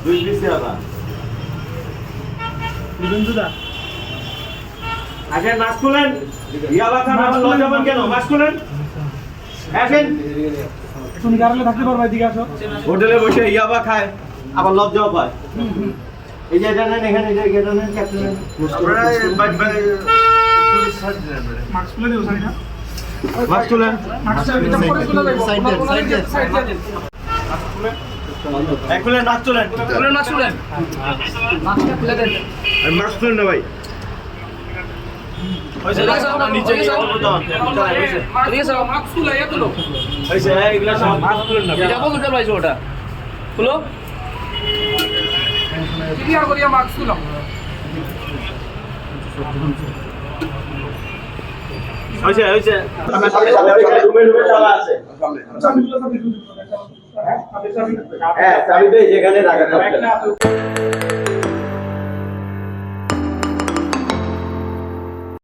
দুই পিস ইয়াবা আসেন মাস্ক খুলেন ইয়াবা খান আবার লজ্জাবেন কেন মাস্ক খুলেন আসেন তুমি গাড়লে থাকতে পারবে এদিকে আসো হোটেলে বসে ইয়াবা খায় আবার লজ্জাও পায় এই যে এটা নেন এখানে এই যে এটা নেন ক্যাপ্টেন আপনারা মাস্ক খুলে দিও সাইনা মাস্ক খুলেন খুলেন মাস্ক খুলেন মাস্ক খুলেন না ভাই নিচে এগুলা সব মাস্ক খুলেন না ওটা খুলো ক্লিয়ার করিয়া মাস্ক খুলো হইছে রুমে চালা আছে হ্যাঁ চাবি তো যেখানে রাখা